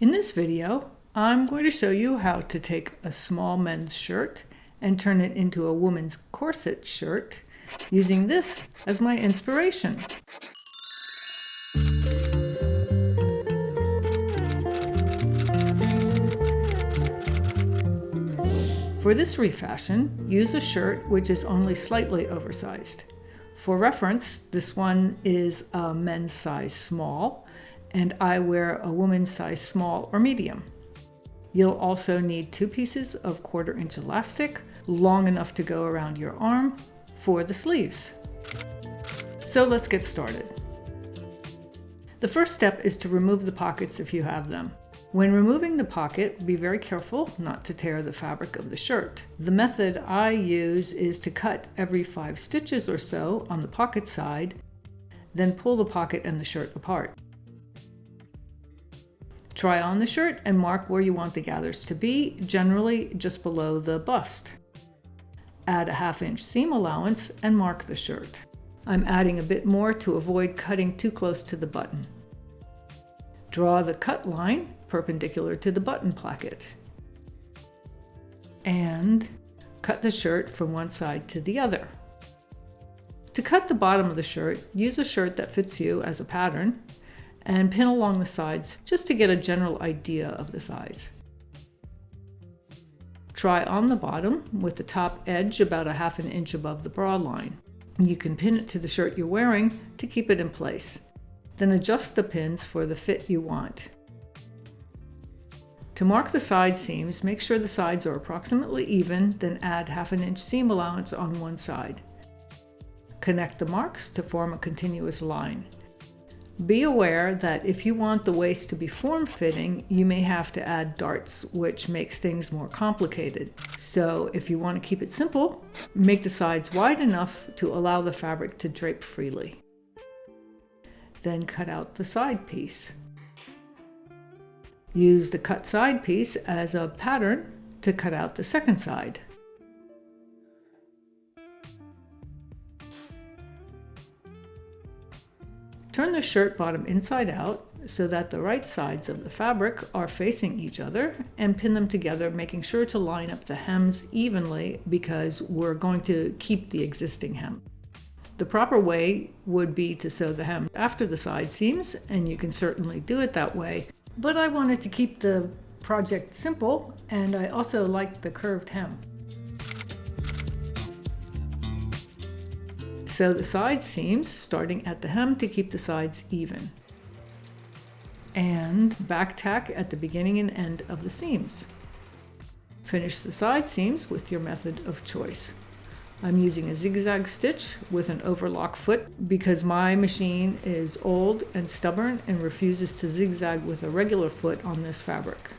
In this video, I'm going to show you how to take a small men's shirt and turn it into a woman's corset shirt using this as my inspiration. For this refashion, use a shirt which is only slightly oversized. For reference, this one is a men's size small, and I wear a woman's size small or medium. You'll also need 2 pieces of 1/4 inch elastic, long enough to go around your arm, for the sleeves. So let's get started. The first step is to remove the pockets if you have them. When removing the pocket, be very careful not to tear the fabric of the shirt. The method I use is to cut every 5 stitches or so on the pocket side, then pull the pocket and the shirt apart. Try on the shirt and mark where you want the gathers to be, generally just below the bust. Add a 1/2 inch seam allowance and mark the shirt. I'm adding a bit more to avoid cutting too close to the button. Draw the cut line perpendicular to the button placket. And cut the shirt from one side to the other. To cut the bottom of the shirt, use a shirt that fits you as a pattern and pin along the sides just to get a general idea of the size. Try on the bottom with the top edge about a 1/2 inch above the bra line. You can pin it to the shirt you're wearing to keep it in place. Then adjust the pins for the fit you want. To mark the side seams, make sure the sides are approximately even, then add 1/2 inch seam allowance on one side. Connect the marks to form a continuous line. Be aware that if you want the waist to be form-fitting, you may have to add darts, which makes things more complicated. So if you want to keep it simple, make the sides wide enough to allow the fabric to drape freely. Then cut out the side piece. Use the cut side piece as a pattern to cut out the second side. Turn the shirt bottom inside out so that the right sides of the fabric are facing each other, and pin them together, making sure to line up the hems evenly because we're going to keep the existing hem. The proper way would be to sew the hem after the side seams, and you can certainly do it that way, but I wanted to keep the project simple, and I also like the curved hem. Sew the side seams, starting at the hem to keep the sides even. And back tack at the beginning and end of the seams. Finish the side seams with your method of choice. I'm using a zigzag stitch with an overlock foot because my machine is old and stubborn and refuses to zigzag with a regular foot on this fabric.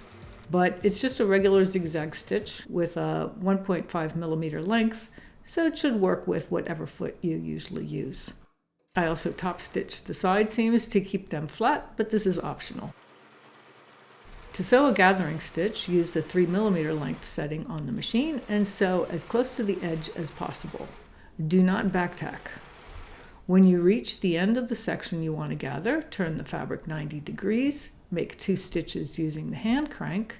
But it's just a regular zigzag stitch with a 1.5 millimeter length, so it should work with whatever foot you usually use. I also top stitched the side seams to keep them flat, but this is optional. To sew a gathering stitch, use the 3 millimeter length setting on the machine and sew as close to the edge as possible. Do not back tack. When you reach the end of the section you want to gather, turn the fabric 90 degrees, make 2 stitches using the hand crank,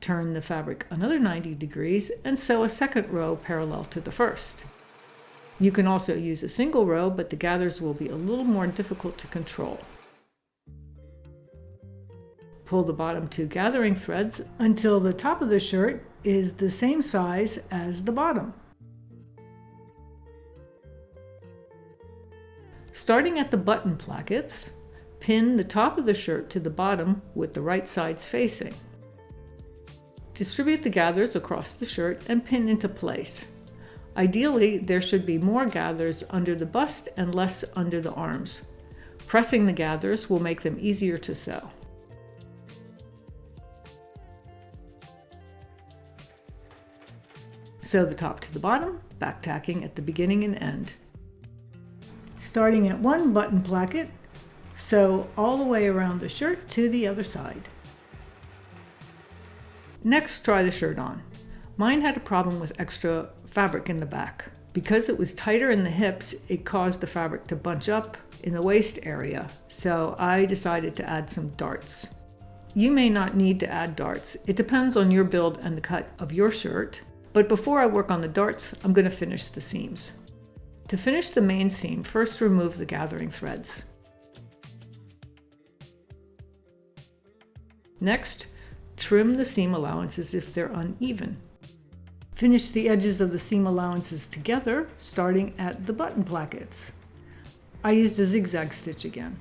turn the fabric another 90 degrees, and sew a second row parallel to the first. You can also use a single row, but the gathers will be a little more difficult to control. Pull the bottom 2 gathering threads until the top of the shirt is the same size as the bottom. Starting at the button plackets, pin the top of the shirt to the bottom with the right sides facing. Distribute the gathers across the shirt and pin into place. Ideally, there should be more gathers under the bust and less under the arms. Pressing the gathers will make them easier to sew. Sew the top to the bottom, back tacking at the beginning and end. Starting at one button placket, sew all the way around the shirt to the other side. Next, try the shirt on. Mine had a problem with extra fabric in the back. Because it was tighter in the hips, it caused the fabric to bunch up in the waist area, so I decided to add some darts. You may not need to add darts. It depends on your build and the cut of your shirt. But before I work on the darts, I'm going to finish the seams. To finish the main seam, first remove the gathering threads. Next, trim the seam allowances if they're uneven. Finish the edges of the seam allowances together, starting at the button plackets. I used a zigzag stitch again.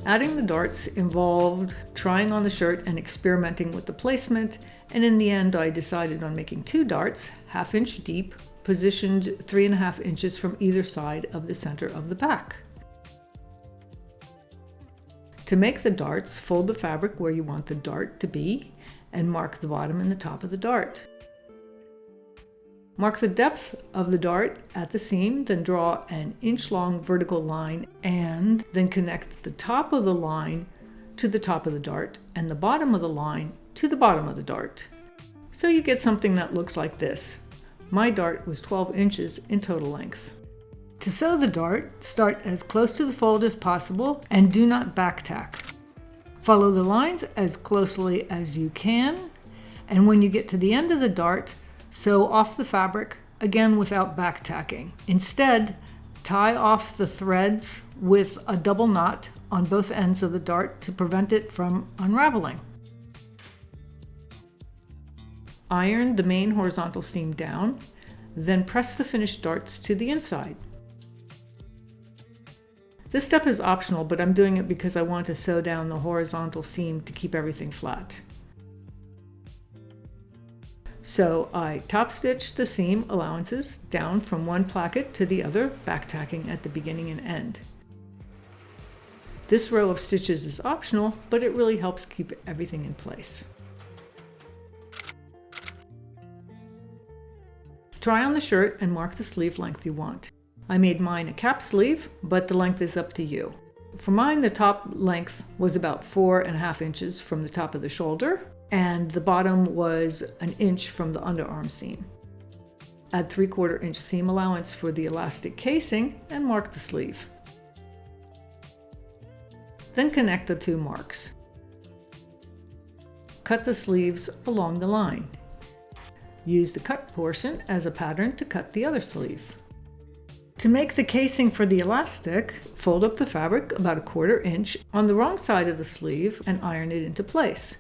Adding the darts involved trying on the shirt and experimenting with the placement, and in the end I decided on making 2 darts, 1/2 inch deep, positioned 3.5 inches from either side of the center of the back. To make the darts, fold the fabric where you want the dart to be and mark the bottom and the top of the dart. Mark the depth of the dart at the seam, then draw an inch-long vertical line and then connect the top of the line to the top of the dart and the bottom of the line to the bottom of the dart. So you get something that looks like this. My dart was 12 inches in total length. To sew the dart, start as close to the fold as possible and do not back tack. Follow the lines as closely as you can, and when you get to the end of the dart, sew off the fabric, again without back tacking. Instead, tie off the threads with a double knot on both ends of the dart to prevent it from unraveling. Iron the main horizontal seam down, then press the finished darts to the inside. This step is optional, but I'm doing it because I want to sew down the horizontal seam to keep everything flat. So I top stitch the seam allowances down from one placket to the other, back tacking at the beginning and end. This row of stitches is optional, but it really helps keep everything in place. Try on the shirt and mark the sleeve length you want. I made mine a cap sleeve, but the length is up to you. For mine, the top length was about 4.5 inches from the top of the shoulder, and the bottom was 1 inch from the underarm seam. Add 3/4 inch seam allowance for the elastic casing and mark the sleeve. Then connect the 2 marks. Cut the sleeves along the line. Use the cut portion as a pattern to cut the other sleeve. To make the casing for the elastic, fold up the fabric about 1/4 inch on the wrong side of the sleeve and iron it into place.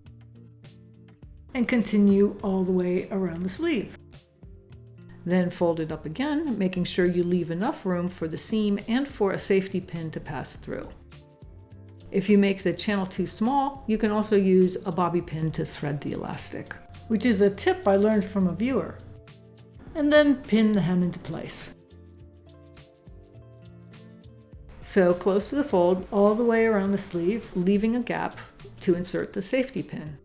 And continue all the way around the sleeve. Then fold it up again, making sure you leave enough room for the seam and for a safety pin to pass through. If you make the channel too small, you can also use a bobby pin to thread the elastic, which is a tip I learned from a viewer. And then pin the hem into place. Sew close to the fold all the way around the sleeve, leaving a gap to insert the safety pin.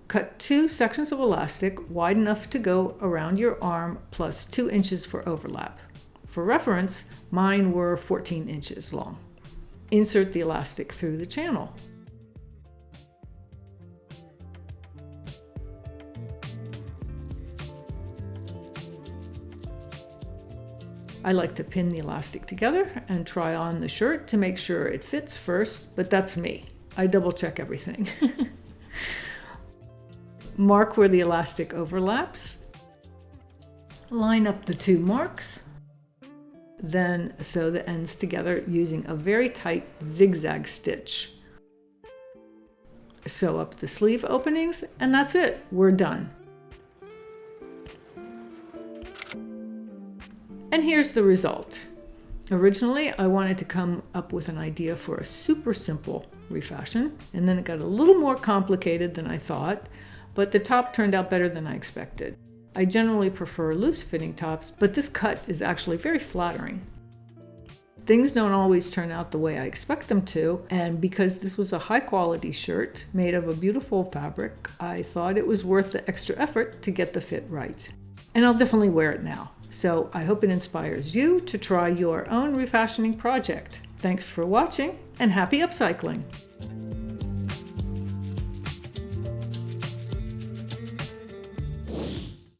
Cut 2 sections of elastic wide enough to go around your arm plus 2 inches for overlap. For reference, mine were 14 inches long. Insert the elastic through the channel. I like to pin the elastic together and try on the shirt to make sure it fits first, but that's me. I double check everything. Mark where the elastic overlaps. Line up the 2 marks. Then sew the ends together using a very tight zigzag stitch. Sew up the sleeve openings, and that's it. We're done. And here's the result. Originally, I wanted to come up with an idea for a super simple refashion, and then it got a little more complicated than I thought, but the top turned out better than I expected. I generally prefer loose-fitting tops, but this cut is actually very flattering. Things don't always turn out the way I expect them to, and because this was a high-quality shirt made of a beautiful fabric, I thought it was worth the extra effort to get the fit right. And I'll definitely wear it now. So I hope it inspires you to try your own refashioning project. Thanks for watching, and happy upcycling!